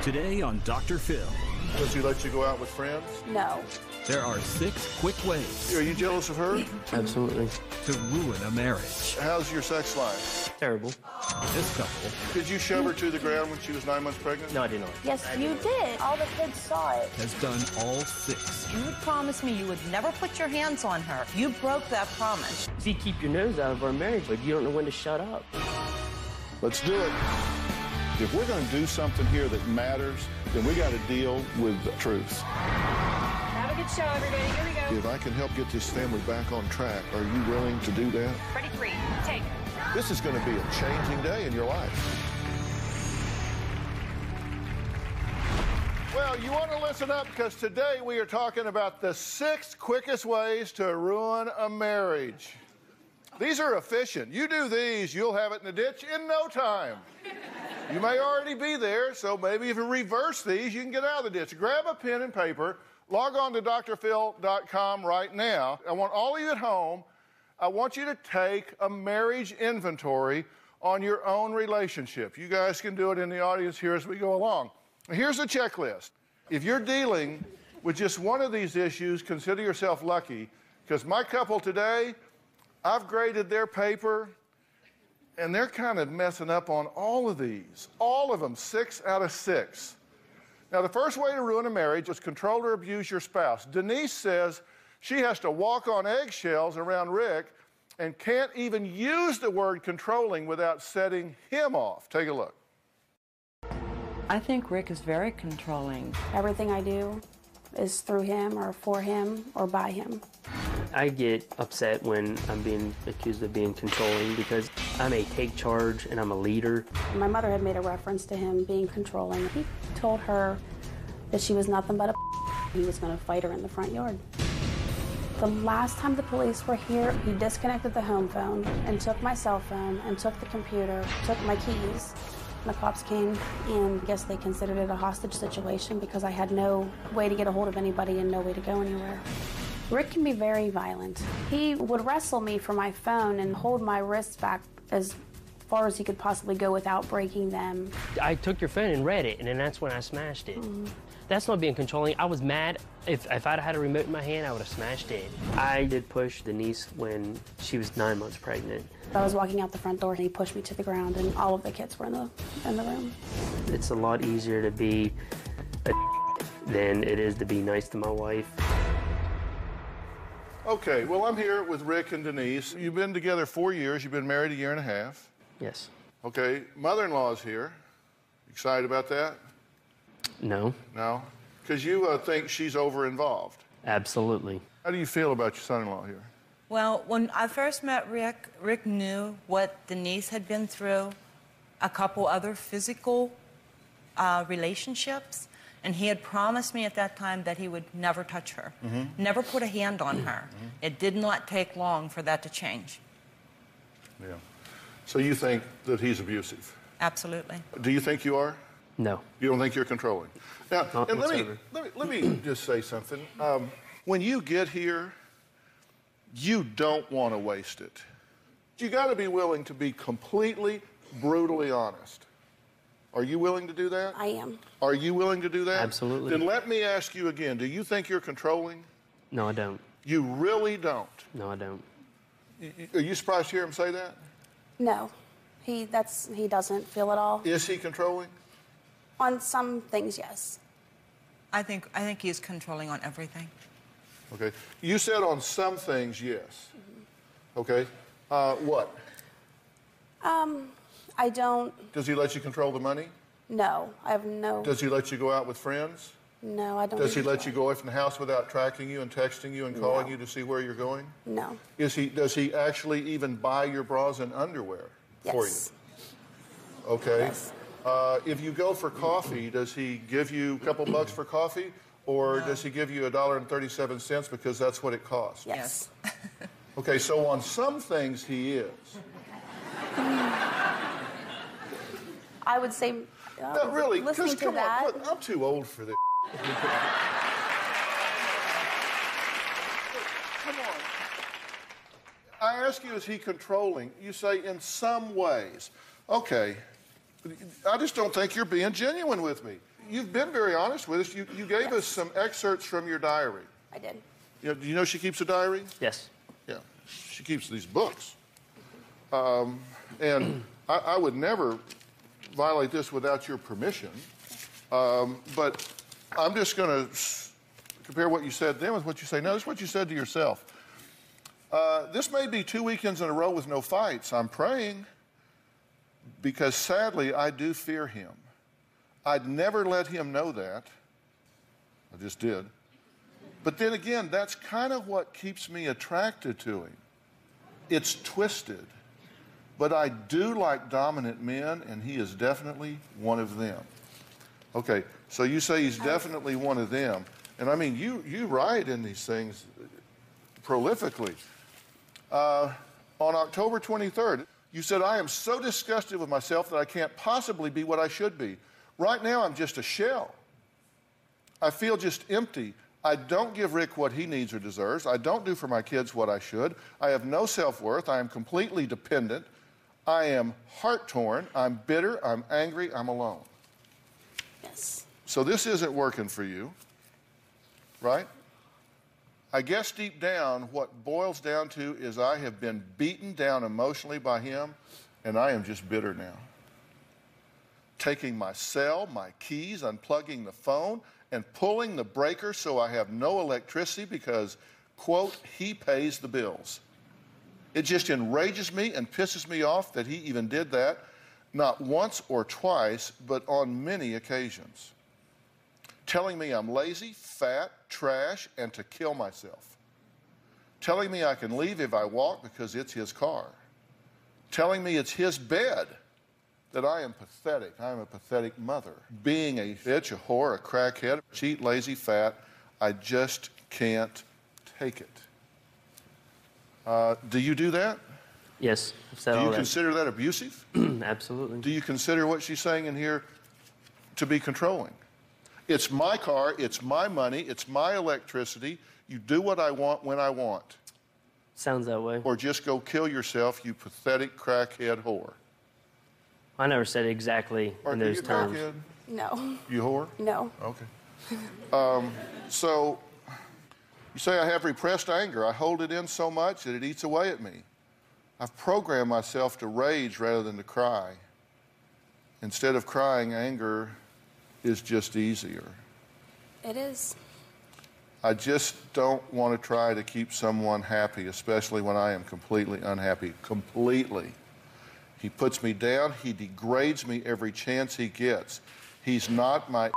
Today on Dr. Phil. Does he let you go out with friends? No. There are 6 quick ways. Are you jealous of her? Absolutely. To ruin a marriage. How's your sex life? Terrible. This couple. Did you shove her to the ground when she was 9 months pregnant? No, I did not. Yes, you did. All the kids saw it. Has done all 6. You would promise me you would never put your hands on her. You broke that promise. See, keep your nose out of our marriage, but you don't know when to shut up. Let's do it. If we're going to do something here that matters, then we got to deal with the truth. Have a good show, everybody. Here we go. If I can help get this family back on track, are you willing to do that? Ready, 3, take. This is going to be a changing day in your life. Well, you want to listen up because today we are talking about the 6 quickest ways to ruin a marriage. These are efficient. You do these, you'll have it in the ditch in no time. You may already be there, so maybe if you reverse these, you can get out of the ditch. Grab a pen and paper, log on to drphil.com right now. I want all of you at home, I want you to take a marriage inventory on your own relationship. You guys can do it in the audience here as we go along. Here's a checklist. If you're dealing with just one of these issues, consider yourself lucky, because my couple today, I've graded their paper, and they're kind of messing up on all of these. All of them, 6 out of 6. Now, the first way to ruin a marriage is control or abuse your spouse. Denise says she has to walk on eggshells around Rick and can't even use the word controlling without setting him off. Take a look. I think Rick is very controlling. Everything I do is through him or for him or by him. I get upset when I'm being accused of being controlling because I'm a take charge and I'm a leader. My mother had made a reference to him being controlling. He told her that she was nothing but a he was going to fight her in the front yard. The last time the police were here, he disconnected the home phone and took my cell phone and took the computer, took my keys. The cops came, and I guess they considered it a hostage situation because I had no way to get a hold of anybody and no way to go anywhere. Rick can be very violent. He would wrestle me for my phone and hold my wrists back as far as he could possibly go without breaking them. I took your phone and read it, and then that's when I smashed it. That's not being controlling. I was mad. If I'd had a remote in my hand, I would have smashed it. I did push Denise when she was 9 months pregnant. I was walking out the front door, and he pushed me to the ground, and all of the kids were in the room. It's a lot easier to be a than it is to be nice to my wife. Okay, well, I'm here with Rick and Denise. You've been together 4 years. You've been married 1.5 years. Yes. Okay, mother-in-law's here. Excited about that? No. No? Because you think she's over-involved. Absolutely. How do you feel about your son-in-law here? Well, when I first met Rick, Rick knew what Denise had been through, a couple other physical relationships, and he had promised me at that time that he would never touch her, never put a hand on her. It did not take long for that to change. Yeah. So you think that he's abusive? Absolutely. Do you think you are? No. You don't think you're controlling? Now, Not and whatsoever. let me just say something. When you get here, you don't want to waste it. You got to be willing to be completely, brutally honest. Are you willing to do that? I am. Are you willing to do that? Absolutely. Then let me ask you again. Do you think you're controlling? No, I don't. You really don't? No, I don't. Are you surprised to hear him say that? No, he doesn't feel it all. Is he controlling? On some things, yes. I think he's controlling on everything. Okay. You said on some things, yes. Okay. What? I don't. Does he let you control the money? No, I have no. Does he let you go out with friends? No, I don't. Does he let you go away from the house without tracking you and texting you and calling you to see where you're going? No. Does he actually even buy your bras and underwear for you? Yes. Okay. Yes. If you go for coffee, does he give you a couple bucks for coffee, or does he give you $1.37 because that's what it costs? Yes. Okay, so on some things he is. I would say. No, really, listening because to come that. on, look, I'm too old for this. Come on. I ask you, is he controlling? You say in some ways. Okay. I just don't think you're being genuine with me. you've been very honest with us. You gave us some excerpts from your diary. I did. You know, do you know she keeps a diary? Yes. Yeah, she keeps these books. And I would never violate this without your permission. But I'm just going to compare what you said then with what you say now. This is what you said to yourself. This may be 2 weekends in a row with no fights. I'm praying because sadly I do fear him. I'd never let him know that. I just did. But then again, that's kind of what keeps me attracted to him. It's twisted. But I do like dominant men, and he is definitely one of them. Okay, so you say he's definitely one of them. And I mean, you write in these things prolifically. On October 23rd, you said, I am so disgusted with myself that I can't possibly be what I should be. Right now, I'm just a shell. I feel just empty. I don't give Rick what he needs or deserves. I don't do for my kids what I should. I have no self-worth. I am completely dependent. I am heart-torn. I'm bitter. I'm angry. I'm alone. Yes. So this isn't working for you, right? I guess deep down, what boils down to is I have been beaten down emotionally by him, and I am just bitter now. Taking my cell, my keys, unplugging the phone, and pulling the breaker so I have no electricity because, quote, he pays the bills. It just enrages me and pisses me off that he even did that, not once or twice, but on many occasions. Telling me I'm lazy, fat, trash, and to kill myself. Telling me I can leave if I walk because it's his car. Telling me it's his bed. That I am pathetic. I am a pathetic mother. Being a bitch, a whore, a crackhead, cheat, lazy, fat, I just can't take it. Do you do that? Yes. I've said Do all you that. consider that abusive? Absolutely. Do you consider what she's saying in here to be controlling? It's my car, it's my money, it's my electricity. You do what I want when I want. Sounds that way. Or just go kill yourself, you pathetic crackhead whore. I never said it exactly in those terms. Crackhead? No. You whore? No. Okay. So you say I have repressed anger. I hold it in so much that it eats away at me. I've programmed myself to rage rather than to cry. Instead of crying, anger is just easier. It is. I just don't want to try to keep someone happy, especially when I am completely unhappy. Completely. He puts me down. He degrades me every chance he gets. He's not my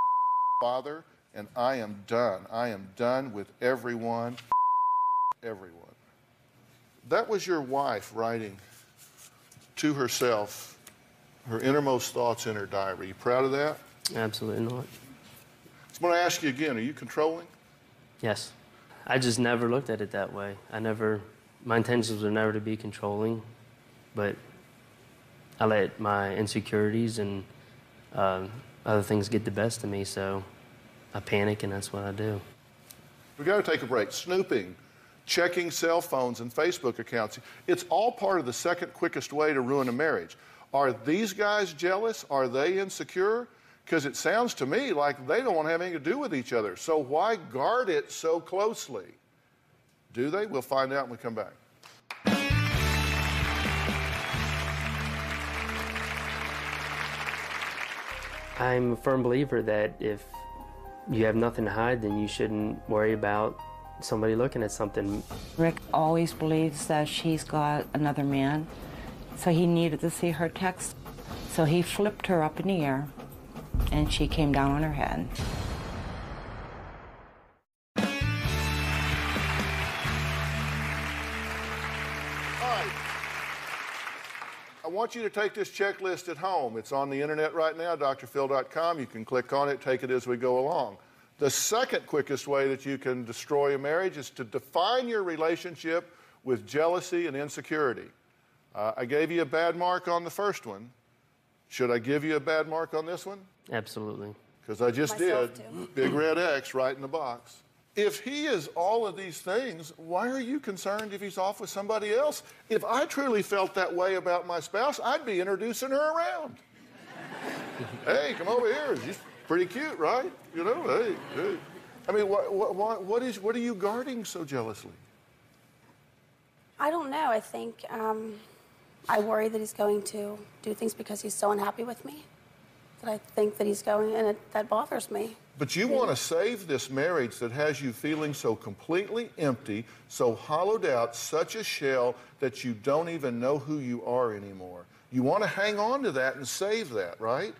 father, and I am done. I am done with everyone. Everyone. That was your wife writing to herself her innermost thoughts in her diary. You proud of that? Absolutely not. I'm going to ask you again, are you controlling? Yes. I just never looked at it that way. My intentions were never to be controlling, but I let my insecurities and other things get the best of me, so I panic, and that's what I do. We've got to take a break. Snooping, checking cell phones and Facebook accounts, it's all part of the second quickest way to ruin a marriage. Are these guys jealous? Are they insecure? Because it sounds to me like they don't want to have anything to do with each other. So why guard it so closely? Do they? We'll find out when we come back. I'm a firm believer that if you have nothing to hide, then you shouldn't worry about somebody looking at something. Rick always believes that she's got another man, so he needed to see her text. So he flipped her up in the air, and she came down on her head. I want you to take this checklist at home. It's on the internet right now, drphil.com. You can click on it, take it as we go along. The second quickest way that you can destroy a marriage is to define your relationship with jealousy and insecurity. I gave you a bad mark on the first one. Should I give you a bad mark on this one? Absolutely. Because I just Myself did. too. Big red X right in the box. If he is all of these things, why are you concerned if he's off with somebody else? If I truly felt that way about my spouse, I'd be introducing her around. Hey, come over here. She's pretty cute, right? You know, hey. I mean, what are you guarding so jealously? I don't know. I think I worry that he's going to do things because he's so unhappy with me. That I think that he's going, and that bothers me. But you want to save this marriage that has you feeling so completely empty, so hollowed out, such a shell that you don't even know who you are anymore. You want to hang on to that and save that, right?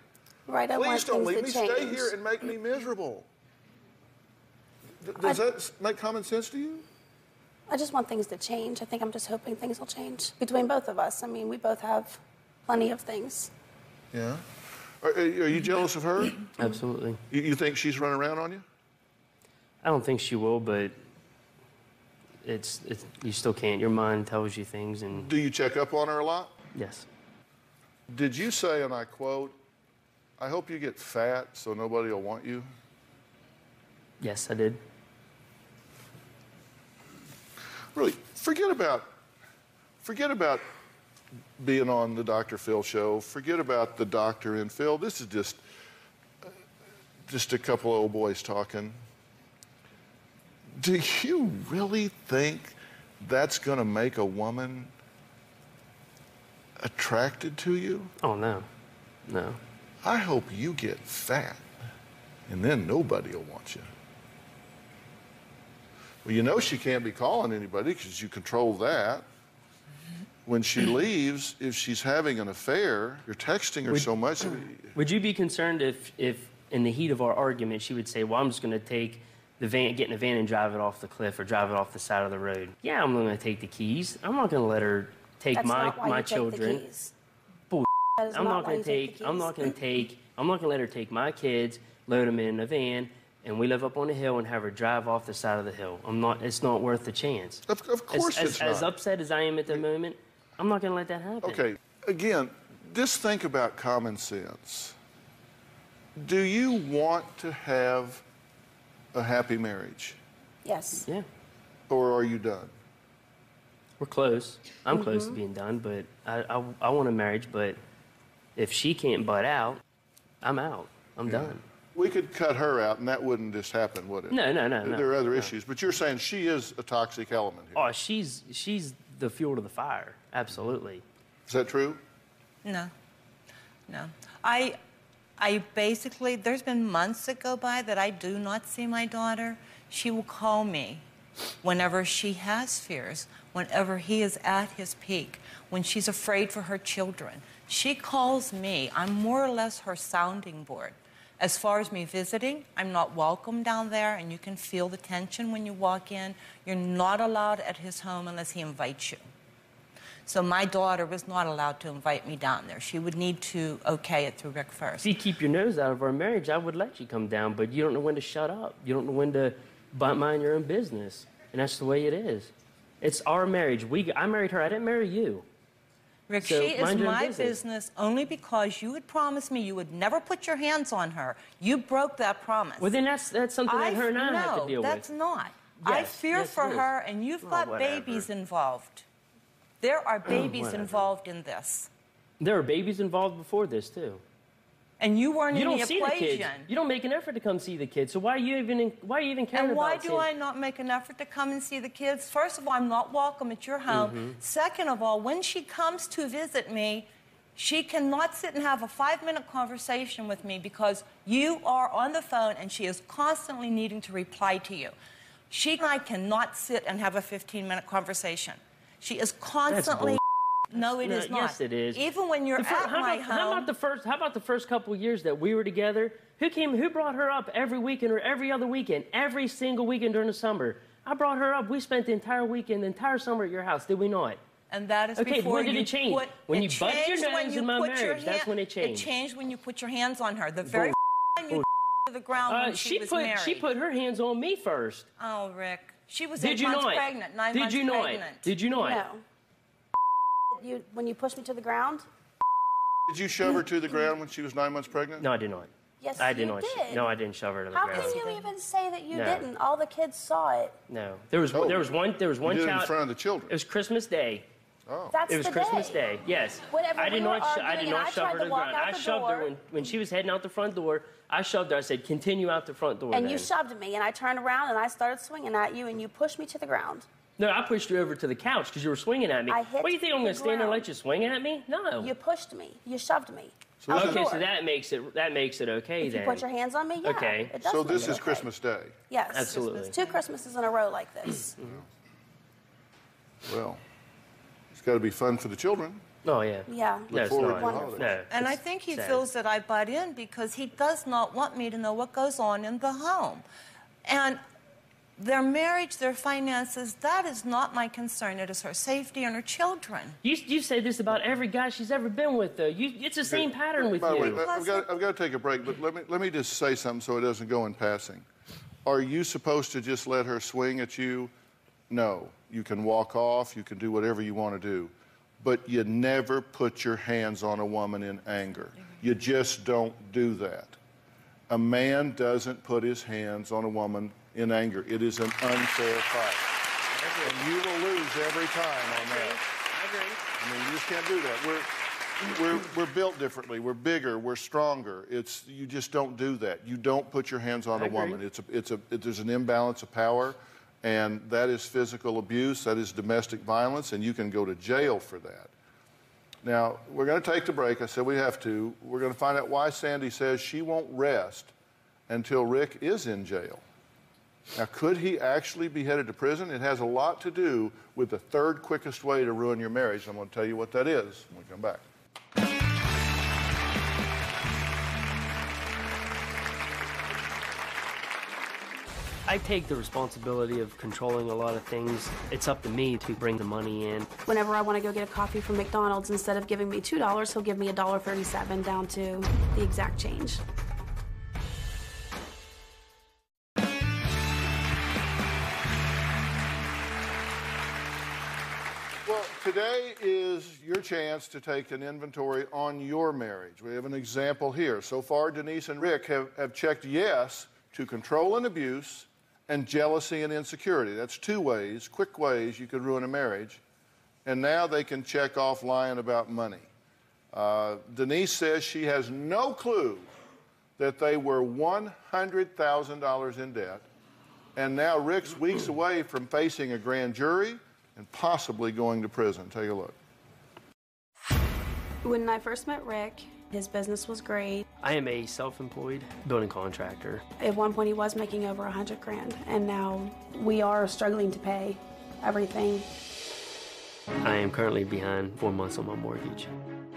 Right, I want Please don't things leave me. to change. Stay here and make me miserable. Does that make common sense to you? I just want things to change. I think I'm just hoping things will change between both of us. I mean, we both have plenty of things. Yeah. Are you jealous of her? Absolutely. You think she's running around on you? I don't think she will, but it's you still can't. Your mind tells you things, and Do you check up on her a lot? yes. Did you say, and I quote, "I hope you get fat so nobody will want you"? Yes, I did. Really, forget about being on the Dr. Phil show. Forget about the doctor and Phil. This is just a couple of old boys talking. Do you really think that's going to make a woman attracted to you? Oh, no. No. I hope you get fat, and then nobody will want you. Well, you know she can't be calling anybody because you control that. When she leaves, if she's having an affair, you're texting her so much. Would you be concerned if in the heat of our argument, she would say, well, I'm just going to take the van, get in a van and drive it off the cliff or drive it off the side of the road? Yeah, I'm going to take the keys. I'm not going to let her take That's not why my you children. Take the keys. Bull. That is I'm not why going you to take take. the I'm not keys. going to take. I'm not going to let her take my kids, load them in a van, and we live up on the hill and have her drive off the side of the hill. I'm not. It's not worth the chance. Of course it's not. As upset as I am at the moment, I'm not going to let that happen. Okay, again, just think about common sense. Do you want to have a happy marriage? Yes. Yeah. Or are you done? We're close. I'm close to being done, but I want a marriage, but if she can't butt out, I'm out. I'm done. We could cut her out, and that wouldn't just happen, would it? No. There are other issues, but you're saying she is a toxic element here. Oh, she's the fuel to the fire. Absolutely. Is that true? No. I basically, there's been months that go by that I do not see my daughter. She will call me whenever she has fears, whenever he is at his peak, when she's afraid for her children. She calls me. I'm more or less her sounding board. As far as me visiting, I'm not welcome down there, and you can feel the tension when you walk in. You're not allowed at his home unless he invites you. So my daughter was not allowed to invite me down there. She would need to okay it through Rick first. If you keep your nose out of our marriage, I would let you come down, but you don't know when to shut up. You don't know when to mind your own business, and that's the way it is. It's our marriage. I married her. I didn't marry you. Rick, So she is mind your own my business. business only because you had promised me you would never put your hands on her. You broke that promise. Well, then that's something that her and I have to deal No, that's with. not. I Yes, fear yes, for it is. her, and you've got whatever. babies involved. There are babies Whatever. involved in this. There were babies involved before this, too. And you weren't You in don't the see the kids. equation. You don't make an effort to come see the kids. So why are you even caring And why about do seeing- I not make an effort to come and see the kids? First of all, I'm not welcome at your home. Second of all, when she comes to visit me, she cannot sit and have a 5-minute conversation with me because you are on the phone and she is constantly needing to reply to you. She and I cannot sit and have a 15-minute conversation. She is constantly... No, it is not. Yes, it is. Even when you're at my home... How about the first couple of years that we were together? Who brought her up every weekend or every other weekend? Every single weekend during the summer. I brought her up. We spent the entire weekend, the entire summer at your house, did we not? And that is Okay, before when did you it change? put... When it you butted your changed when nose you in my put your marriage, that's when it changed. It changed when you put your hands on her. The very time you to the ground when she was married. She put her hands on me first. Oh, Rick. She was Did 8 you months not? pregnant, 9 Did months you not? pregnant. Did you not? No. When you pushed me to the ground? Did you shove her to the ground when she was 9 months pregnant? No, I did not. Yes, I did you not. did. No, I didn't shove her to the How ground. can you even say that you No. didn't? All the kids saw it. No, there was one You did it in child. front of the children. It was Christmas Day. Oh. That's It was the Christmas day. Day. Yes. Whenever I did we were not. I arguing did and not I shove her tried to to the walk ground. out I the shoved her door. when she was heading out the front door. I shoved her. I said, "Continue out the front door." And then. you shoved me, and I turned around and I started swinging at you, and you pushed me to the ground. No, I pushed you over to the couch because you were swinging at me. I hit What do you think? I'm going the to stand there and ground. let you swing at me? No. You pushed me. You shoved me. So out the Okay, door. so that makes it okay If then. you put your hands on me, yeah. Okay. It does So make this it is okay. Christmas Day. Yes. Absolutely. 2 Christmases in a row like this. Well, it's got to be fun for the children. Oh yeah. Yeah. No, it's forward not. to the holidays. No. And I it's think he sad. feels that I butt in because he does not want me to know what goes on in the home. And their marriage, their finances, that is not my concern. It is her safety and her children. You say this about every guy she's ever been with, though. It's the same pattern with By the you. way, I've got to take a break, but let me just say something so it doesn't go in passing. Are you supposed to just let her swing at you? No. You can walk off. You can do whatever you want to do. But you never put your hands on a woman in anger. You just don't do that. A man doesn't put his hands on a woman in anger. It is an unfair fight. And you will lose every time on that. I agree. I mean, you just can't do that. We're built differently. We're bigger. We're stronger. You just don't do that. You don't put your hands on a woman. There's an imbalance of power, and that is physical abuse. That is domestic violence, and you can go to jail for that. Now, we're going to take the break. I said we have to. We're going to find out why Sandy says she won't rest until Rick is in jail. Now, could he actually be headed to prison? It has a lot to do with the third quickest way to ruin your marriage. I'm going to tell you what that is when we come back. I take the responsibility of controlling a lot of things. It's up to me to bring the money in. Whenever I want to go get a coffee from McDonald's, instead of giving me $2, he'll give me $1.37 down to the exact change. Well, today is your chance to take an inventory on your marriage. We have an example here. So far, Denise and Rick have checked yes to control and abuse and jealousy and insecurity. That's 2 ways, quick ways you could ruin a marriage. And now they can check off lying about money. Denise says she has no clue that they were $100,000 in debt. And now Rick's weeks away from facing a grand jury and possibly going to prison. Take a look. When I first met Rick, his business was great. I am a self-employed building contractor. At one point, he was making over $100,000, and now we are struggling to pay everything. I am currently behind 4 months on my mortgage.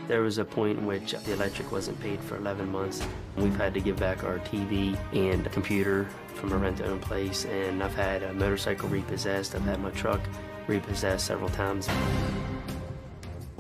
There was a point in which the electric wasn't paid for 11 months. We've had to give back our TV and computer from a rent-to-own place, and I've had a motorcycle repossessed. I've had my truck repossessed several times.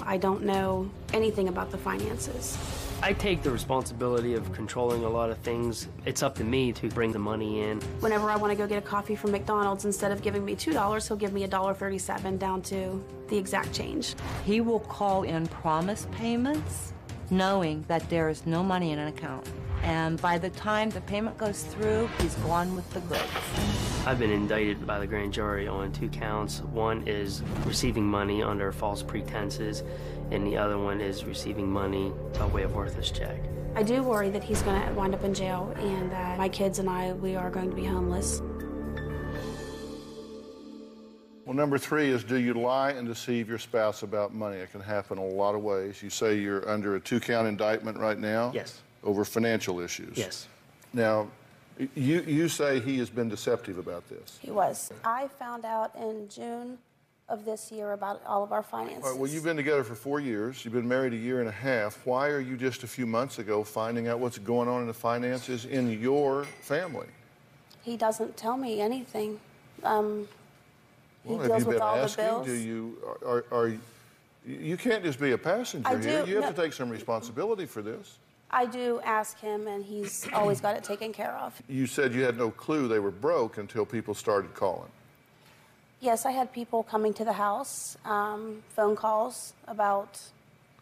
I don't know anything about the finances. I take the responsibility of controlling a lot of things. It's up to me to bring the money in. Whenever I want to go get a coffee from McDonald's, instead of giving me $2, he'll give me $1.37 down to the exact change. He will call in promise payments knowing that there is no money in an account. And by the time the payment goes through, he's gone with the goods. I've been indicted by the grand jury on 2 counts. One is receiving money under false pretenses, and the other one is receiving money by way of worthless check. I do worry that he's going to wind up in jail, and that my kids and we are going to be homeless. Well, number 3 is, do you lie and deceive your spouse about money? It can happen a lot of ways. You say you're under a 2-count indictment right now? Yes. Over financial issues? Yes. Now, you say he has been deceptive about this. He was. I found out in June of this year about all of our finances. All right, well, you've been together for 4 years. You've been married a year and a half. Why are you just a few months ago finding out what's going on in the finances in your family? He doesn't tell me anything. He Well, have deals you with been all asking? the bills. Do you you can't just be a passenger I here. do, You have no. to take some responsibility for this. I do ask him, and he's always got it taken care of. You said you had no clue they were broke until people started calling. Yes, I had people coming to the house, phone calls about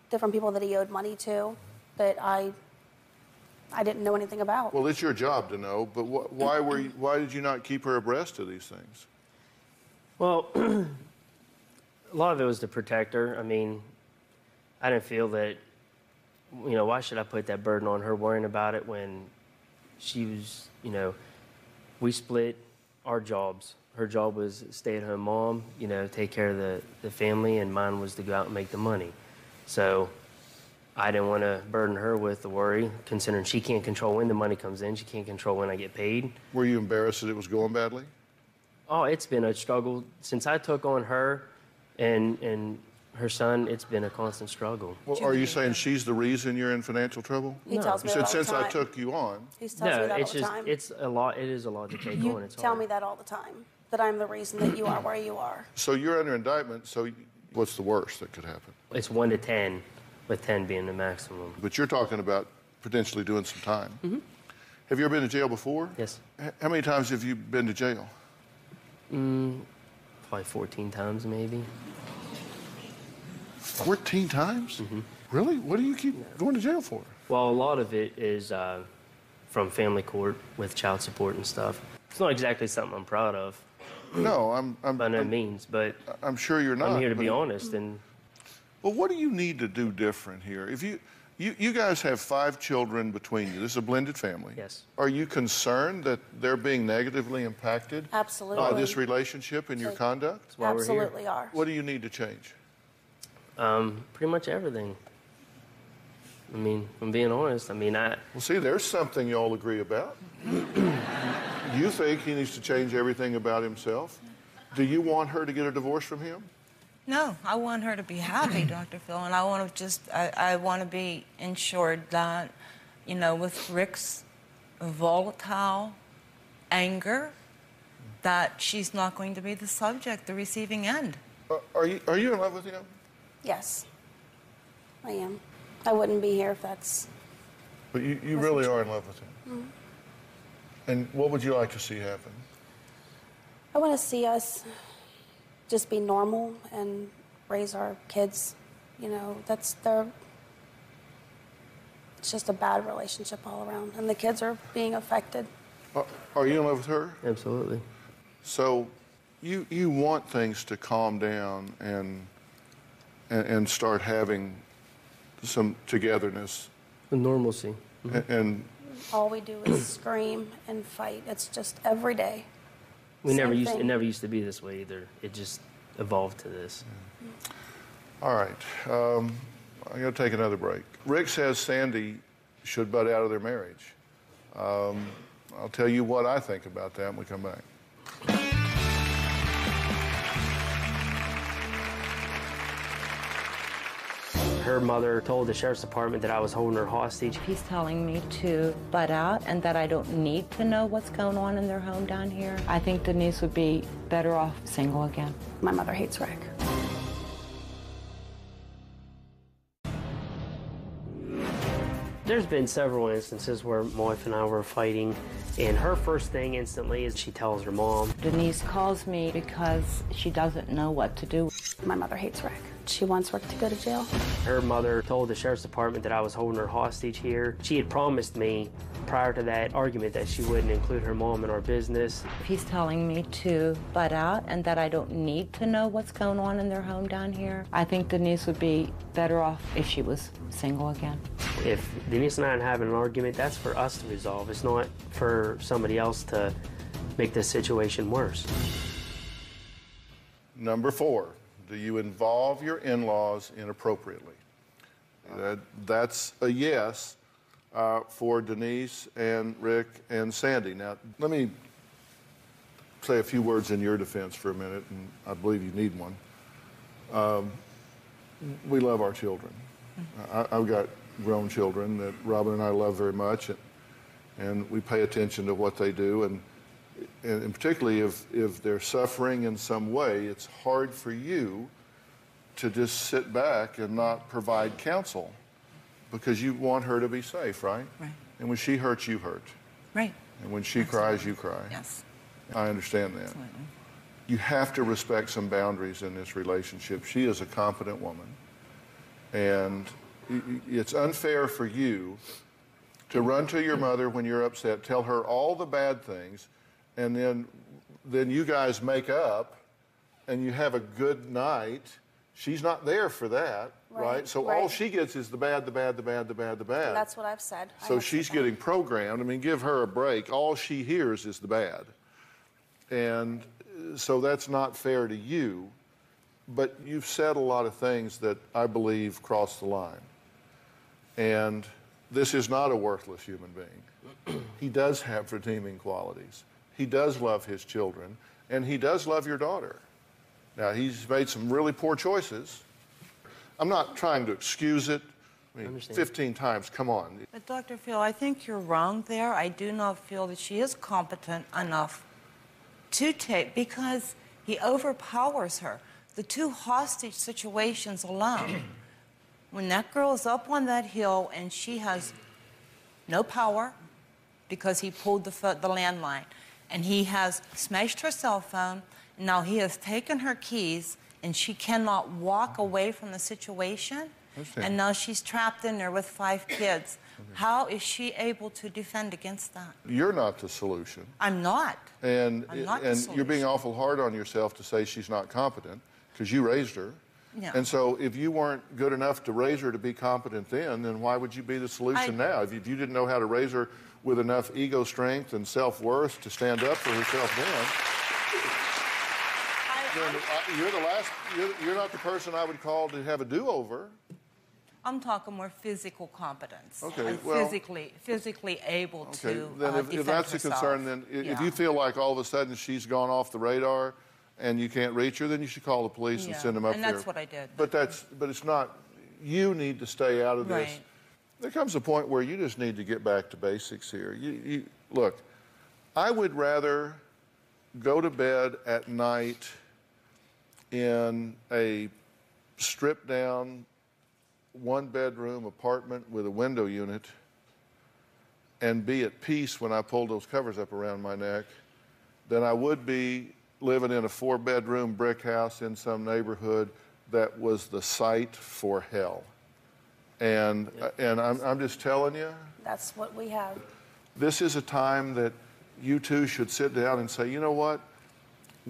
different people that he owed money to that I didn't know anything about. Well, it's your job to know, but why did you not keep her abreast of these things? Well, A lot of it was to protect her. I mean, I didn't feel that, you know, why should I put that burden on her worrying about it when she was, you know, we split our jobs. Her job was stay-at-home mom, you know, take care of the family, and mine was to go out and make the money. So I didn't want to burden her with the worry, considering she can't control when the money comes in. She can't control when I get paid. Were you embarrassed that it was going badly? Oh, it's been a struggle. Since I took on her and her son, it's been a constant struggle. Well, are you saying she's the reason you're in financial trouble? He tells You me said that all the since I time. took you on. He tells me that all the time. It's a lot. It is a lot to take on. You It's tell hard. me that all the time, that I'm the reason that you are where you are. So you're under indictment, so what's the worst that could happen? It's 1 to 10, with 10 being the maximum. But you're talking about potentially doing some time. Mm-hmm. Have you ever been to jail before? Yes. How many times have you been to jail? Probably 14 times, maybe. 14 times? Mm-hmm. Really? What do you keep going to jail for? Well, a lot of it is from family court with child support and stuff. It's not exactly something I'm proud of. No, I'm by no means, but I'm sure you're not. I'm here to be honest. And well, what do you need to do different here? If you guys have 5 children between you. This is a blended family. Yes. Are you concerned that they're being negatively impacted Absolutely. by this relationship and your conduct? that's why we're here. Absolutely are. What do you need to change? Pretty much everything. I mean, if I'm being honest, I mean, Well, see, there's something you all agree about. You think he needs to change everything about himself? Do you want her to get a divorce from him? No, I want her to be happy, Dr. Phil, and I want to I want to be ensured that, you know, with Rick's volatile anger, that she's not going to be the subject, the receiving end. Are you in love with him? Yes, I am. I wouldn't be here if that's... But you really are in love with him. Mm-hmm. And what would you like to see happen? I want to see us just be normal and raise our kids. You know, it's just a bad relationship all around, and the kids are being affected. Are you in love with her? absolutely. So you want things to calm down and start having some togetherness. The normalcy. And All we do is scream and fight. It's just every day. It never thing. used to be this way either. It just evolved to this. all right, I'm going to take another break. Rick says Sandy should butt out of their marriage. I'll tell you what I think about that when we come back. Her mother told the sheriff's department that I was holding her hostage. He's telling me to butt out and that I don't need to know what's going on in their home down here. I think Denise would be better off single again. My mother hates Rick. There's been several instances where my wife and I were fighting, and her first thing instantly is she tells her mom. Denise calls me because she doesn't know what to do. My mother hates Rick. She wants Rick to go to jail. Her mother told the sheriff's department that I was holding her hostage here. She had promised me prior to that argument that she wouldn't include her mom in our business. He's telling me to butt out and that I don't need to know what's going on in their home down here. I think Denise would be better off if she was single again. If Denise and I are having an argument, that's for us to resolve. It's not for somebody else to make the situation worse. Number 4, do you involve your in-laws inappropriately? That's a yes for Denise and Rick and Sandy. Now, let me say a few words in your defense for a minute, and I believe you need one. We love our children. I've got grown children that Robin and I love very much, and we pay attention to what they do, and particularly if they're suffering in some way, it's hard for you to just sit back and not provide counsel because you want her to be safe, right? Right. And when she hurts, you hurt. Right. And when she cries, you cry. Yes. I understand that. Absolutely. You have to respect some boundaries in this relationship. She is a competent woman, and it's unfair for you to run to your mother when you're upset, tell her all the bad things, and then you guys make up and you have a good night, She's not there for that, right? So all she gets is the bad, the bad, the bad, the bad, the bad. That's what I've said. So she's getting programmed. I mean, give her a break. All she hears is the bad. And so that's not fair to you. But you've said a lot of things that I believe cross the line. And this is not a worthless human being. He does have redeeming qualities. He does love his children, and he does love your daughter. Now, he's made some really poor choices. I'm not trying to excuse it. I mean, 15 times, come on. But Dr. Phil, I think you're wrong there. I do not feel that she is competent enough to take, because he overpowers her. The 2 hostage situations alone, when that girl is up on that hill and she has no power because he pulled the landline, and he has smashed her cell phone, and now he has taken her keys, and she cannot walk away from the situation, and now she's trapped in there with 5 kids. How is she able to defend against that? You're not the solution. I'm not. And you're being solution. awful hard on yourself to say she's not competent, because you raised her. Yeah. And so if you weren't good enough to raise her to be competent then why would you be the solution now? If you didn't know how to raise her with enough ego strength and self-worth to stand up for herself then you're not the person I would call to have a do-over. I'm talking more physical competence. Okay, and well, physically able to then if that's herself. a concern, then if you feel like all of a sudden she's gone off the radar and you can't reach her, then you should call the police and send them up there. And that's what I did. But it's not, you need to stay out of this. Right. There comes a point where you just need to get back to basics here. Look, I would rather go to bed at night in a stripped down 1-bedroom apartment with a window unit and be at peace when I pulled those covers up around my neck than I would be living in a 4-bedroom brick house in some neighborhood that was the site for hell. And I'm just telling you. That's what we have. This is a time that you two should sit down and say, you know what?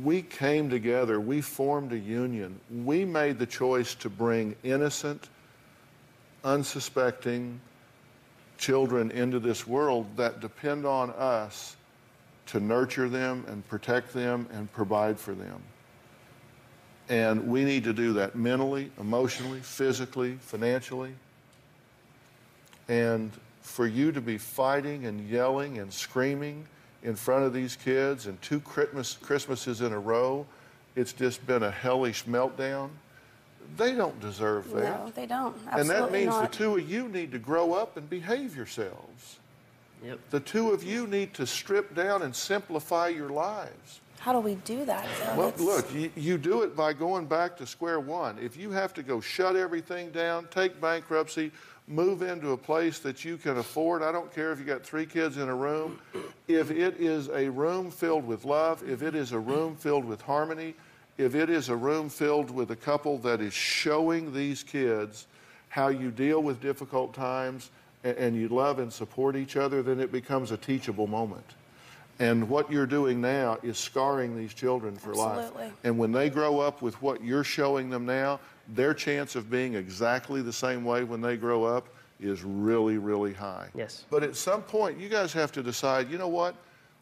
We came together, we formed a union. We made the choice to bring innocent, unsuspecting children into this world that depend on us to nurture them and protect them and provide for them. And we need to do that mentally, emotionally, physically, financially. And for you to be fighting and yelling and screaming in front of these kids and 2 Christmases in a row, it's just been a hellish meltdown. They don't deserve that. No, they don't. Absolutely and that means not. the 2 of you need to grow up and behave yourselves. Yep. The 2 of you need to strip down and simplify your lives. How do we do that? Well, look, you do it by going back to square one. If you have to go shut everything down, take bankruptcy, move into a place that you can afford, I don't care if you got 3 kids in a room, if it is a room filled with love, if it is a room filled with harmony, if it is a room filled with a couple that is showing these kids how you deal with difficult times and you love and support each other, then it becomes a teachable moment. And what you're doing now is scarring these children for life. And when they grow up with what you're showing them now, their chance of being exactly the same way when they grow up is really, really high. Yes. But at some point, you guys have to decide, you know what?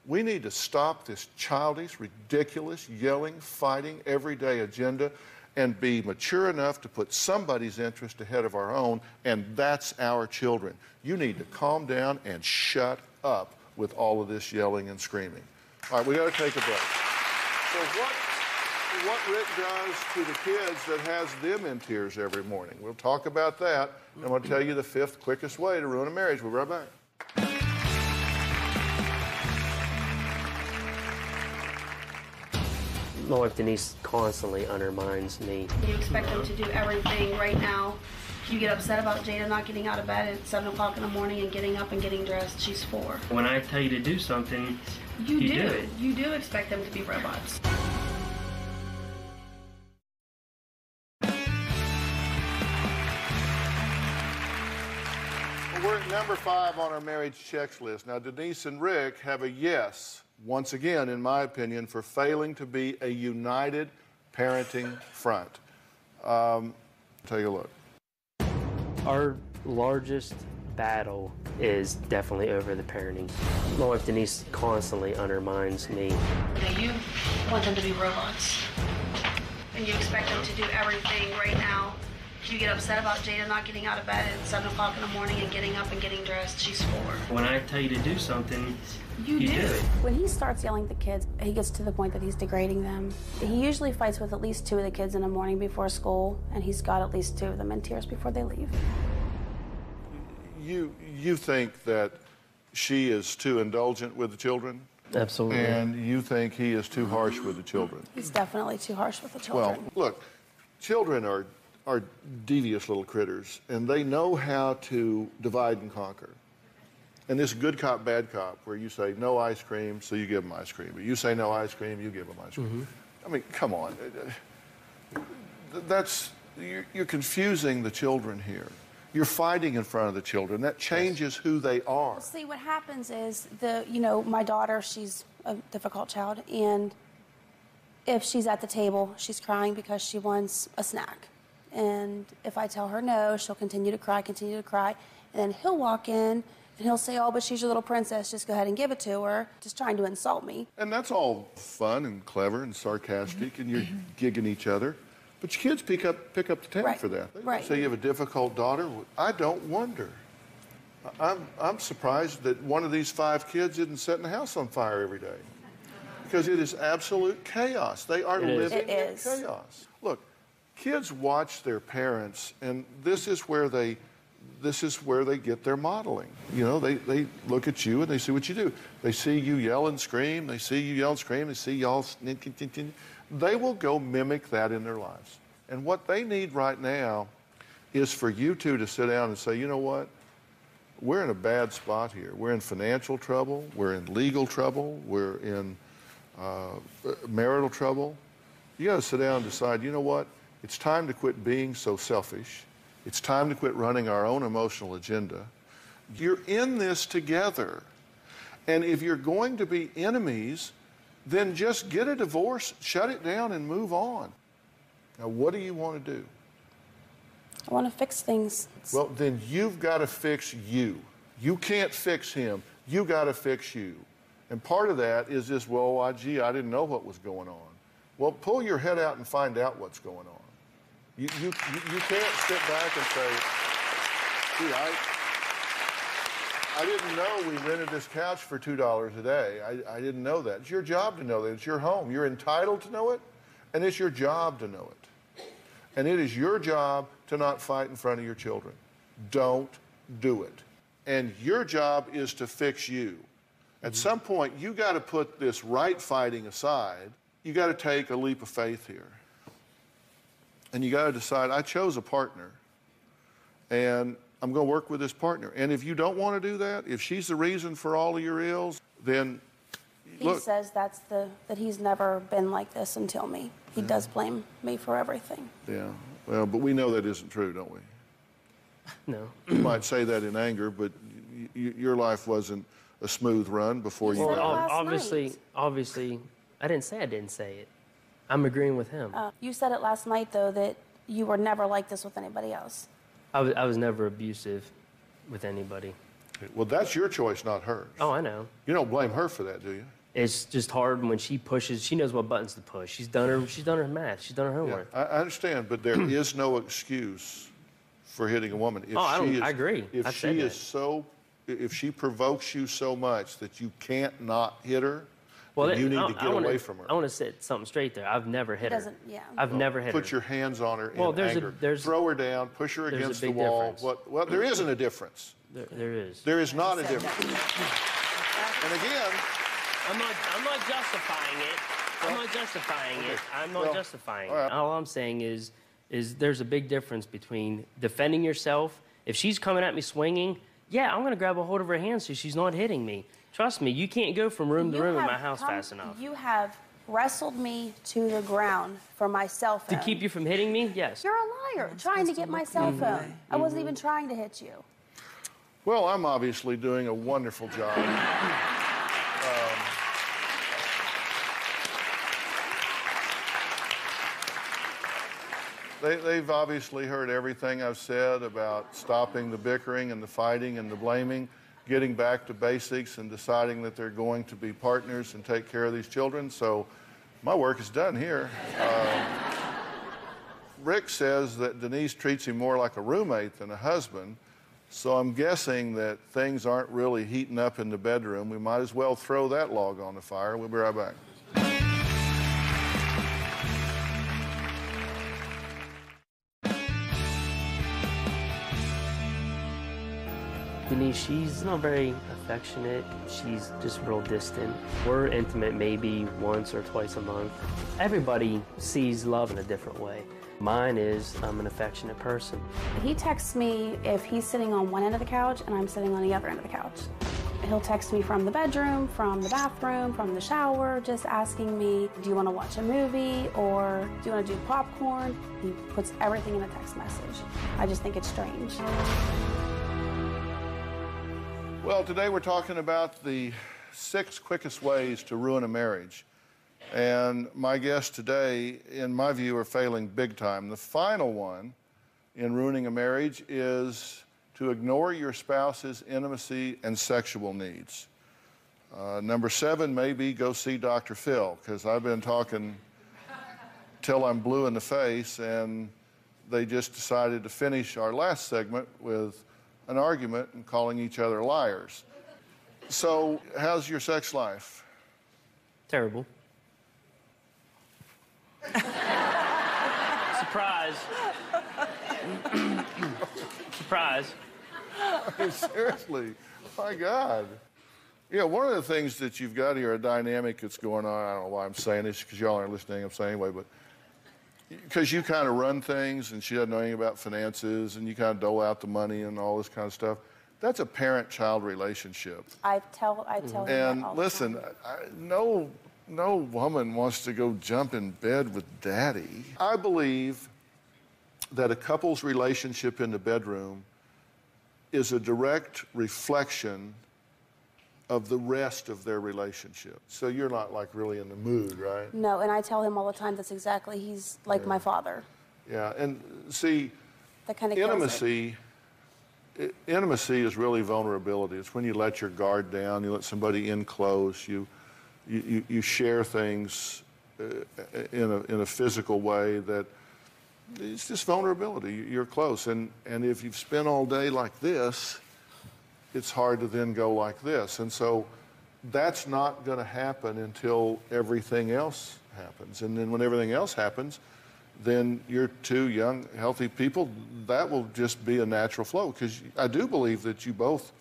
We need to stop this childish, ridiculous, yelling, fighting, everyday agenda and be mature enough to put somebody's interest ahead of our own, and that's our children. You need to calm down and shut up with all of this yelling and screaming. All right, we got to take a break. So what Rick does to the kids that has them in tears every morning, we'll talk about that. And I'm going to tell you the 5th quickest way to ruin a marriage. We'll be right back. My wife Denise constantly undermines me. You expect them to do everything right now. You get upset about Jada not getting out of bed at 7 o'clock in the morning and getting up and getting dressed. She's 4. When I tell you to do something, You do. do it. You do expect them to be robots. Well, we're at number 5 on our marriage checklist. Now, Denise and Rick have a yes, once again, in my opinion, for failing to be a united parenting front. Take a look. Our largest battle is definitely over the parenting. My wife Denise constantly undermines me. You want them to be robots, and you expect them to do everything right now. You get upset about Jada not getting out of bed at 7 o'clock in the morning and getting up and getting dressed. She's 4. When I tell you to do something, you do it. When he starts yelling at the kids, he gets to the point that he's degrading them. He usually fights with at least 2 of the kids in the morning before school, and he's got at least 2 of them in tears before they leave. You think that she is too indulgent with the children? Absolutely. And you think he is too harsh with the children? He's definitely too harsh with the children. Well, look, children are devious little critters, and they know how to divide and conquer. And this good cop, bad cop, where you say no ice cream, so you give them ice cream. But you say no ice cream, you give them ice cream. I mean, come on. You're confusing the children here. You're fighting in front of the children. That changes who they are. Well, see, what happens is my daughter, she's a difficult child, and if she's at the table, she's crying because she wants a snack. And if I tell her no, she'll continue to cry, and then he'll walk in and he'll say, oh, but she's your little princess, just go ahead and give it to her, just trying to insult me. And that's all fun and clever and sarcastic, and you're gigging each other. But your kids pick up the tab for that. Right. Say you have a difficult daughter. I don't wonder. I'm surprised that one of these 5 kids isn't setting the house on fire every day, because it is absolute chaos. They are living in chaos. Look, kids watch their parents, and this is where they get their modeling. You know, they look at you and they see what you do. They see you yell and scream. They see you yell and scream. They see y'all. They will go mimic that in their lives. And what they need right now is for you two to sit down and say, you know what? We're in a bad spot here. We're in financial trouble. We're in legal trouble. We're in marital trouble. You got to sit down and decide, you know what? It's time to quit being so selfish. It's time to quit running our own emotional agenda. You're in this together. And if you're going to be enemies, then just get a divorce, shut it down, and move on. Now, what do you want to do? I want to fix things. Well, then you've got to fix you. You can't fix him. You got to fix you. And part of that is this, well, gee, I didn't know what was going on. Well, pull your head out and find out what's going on. You can't sit back and say, gee, I didn't know we rented this couch for $2 a day. I didn't know that. It's your job to know that. It's your home. You're entitled to know it, and it's your job to know it. And it is your job to not fight in front of your children. Don't do it. And your job is to fix you. At some point, you got to put this right fighting aside. You got to take a leap of faith here. And you got to decide, I chose a partner, and I'm going to work with this partner. And if you don't want to do that, if she's the reason for all of your ills, then he says that he's never been like this until me. He does blame me for everything. Yeah, well, but we know that isn't true, don't we? No. You might say that in anger, but your life wasn't a smooth run before you. Well, obviously, I didn't say it. I'm agreeing with him. You said it last night, though, that you were never like this with anybody else. I was never abusive with anybody. Well, that's your choice, not hers. Oh, I know. You don't blame her for that, do you? It's just hard when she pushes. She knows what buttons to push. She's done her math. She's done her homework. Yeah, I understand, but there is no excuse for hitting a woman. If I agree. If if she provokes you so much that you can't not hit her, well, you need to get away from her. I want to set something straight there. I've never hit her. I've never hit her. Put your hands on her in anger. Throw her down. Push her against the wall. Well, there isn't a difference. There is. There is not a difference. And again, I'm not justifying it. I'm not justifying it. All I'm saying is there's a big difference between defending yourself. If she's coming at me swinging, yeah, I'm going to grab a hold of her hand so she's not hitting me. Trust me, you can't go from room to room in my house fast enough. You have wrestled me to the ground for my cell phone. To keep you from hitting me? Yes. You're a liar, trying to get my cell phone. I wasn't even trying to hit you. Well, I'm obviously doing a wonderful job. They've obviously heard everything I've said about stopping the bickering and the fighting and the blaming, getting back to basics and deciding that they're going to be partners and take care of these children. So my work is done here. Rick says that Denise treats him more like a roommate than a husband. So I'm guessing that things aren't really heating up in the bedroom. We might as well throw that log on the fire. We'll be right back. Denise, she's not very affectionate. She's just real distant. We're intimate maybe once or twice a month. Everybody sees love in a different way. Mine is I'm an affectionate person. He texts me if he's sitting on one end of the couch and I'm sitting on the other end of the couch. He'll text me from the bedroom, from the bathroom, from the shower, just asking me, do you want to watch a movie or do you want to do popcorn? He puts everything in a text message. I just think it's strange. Well, today we're talking about the 6 quickest ways to ruin a marriage. And my guests today, in my view, are failing big time. The final one in ruining a marriage is to ignore your spouse's intimacy and sexual needs. Number 7 may be go see Dr. Phil, because I've been talking till I'm blue in the face, and they just decided to finish our last segment with an argument and calling each other liars. So, how's your sex life? Terrible. Surprise. Surprise. I mean, seriously, my God. Yeah, one of the things that you've got here, a dynamic that's going on, I don't know why I'm saying this, because y'all aren't listening, I'm saying anyway, but because you kind of run things and she doesn't know anything about finances and you kind of dole out the money and all this kind of stuff, that's a parent-child relationship. I tell him and that all the listen, time. no woman wants to go jump in bed with daddy. I believe that a couple's relationship in the bedroom is a direct reflection of the rest of their relationship. So you're not like really in the mood, right? No, and I tell him all the time that's exactly, he's like my father. Yeah, and see, That kind of intimacy is really vulnerability. It's when you let your guard down, you let somebody in close, you share things in a physical way that it's just vulnerability. You're close, and if you've spent all day like this, it's hard to then go like this. And so that's not going to happen until everything else happens. And then when everything else happens, then you're 2 young, healthy people. That will just be a natural flow, because I do believe that you both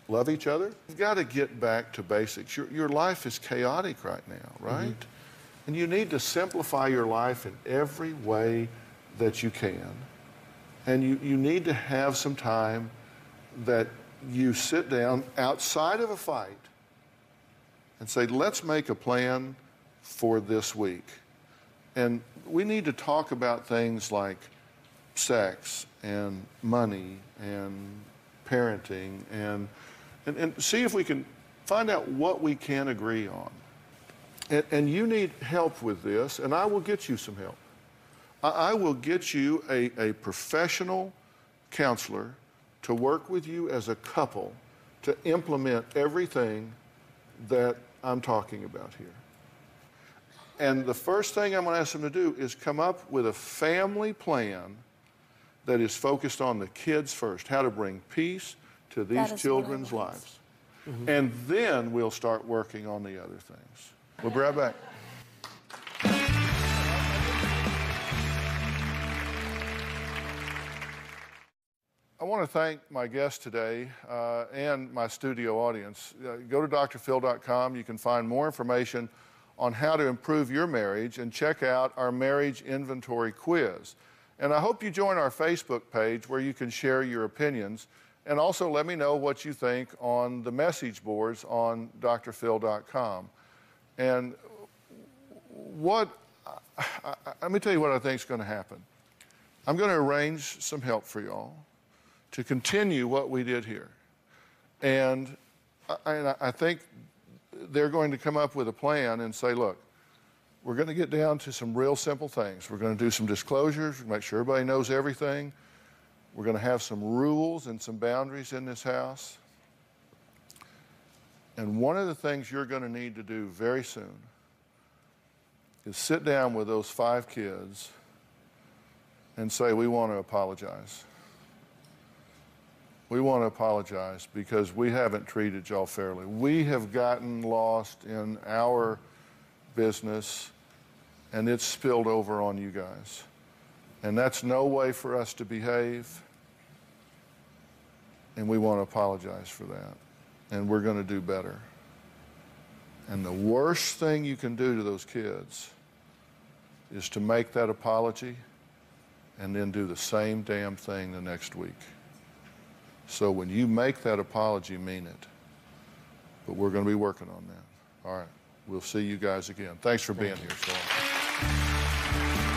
love each other. You've got to get back to basics. Your life is chaotic right now, right? Mm-hmm. And you need to simplify your life in every way that you can. And you need to have some time that you sit down outside of a fight and say, let's make a plan for this week. And we need to talk about things like sex and money and parenting and see if we can find out what we can agree on. And you need help with this, and I will get you some help. I will get you a professional counselor to work with you as a couple to implement everything that I'm talking about here. And the first thing I'm going to ask them to do is come up with a family plan that is focused on the kids first, how to bring peace to these children's lives. Mm-hmm. And then we'll start working on the other things. We'll be right back. I want to thank my guests today and my studio audience. Go to drphil.com. You can find more information on how to improve your marriage and check out our marriage inventory quiz. And I hope you join our Facebook page where you can share your opinions, and also let me know what you think on the message boards on drphil.com. And let me tell you what I think is going to happen. I'm going to arrange some help for y'all to continue what we did here. And I think they're going to come up with a plan and say, look, we're going to get down to some real simple things. We're going to do some disclosures, make sure everybody knows everything. We're going to have some rules and some boundaries in this house. And one of the things you're going to need to do very soon is sit down with those 5 kids and say, we want to apologize. We want to apologize because we haven't treated y'all fairly. We have gotten lost in our business, and it's spilled over on you guys. And that's no way for us to behave, and we want to apologize for that. And we're going to do better. And the worst thing you can do to those kids is to make that apology and then do the same damn thing the next week. So when you make that apology, mean it. But we're going to be working on that. All right. We'll see you guys again. Thanks for being here so long.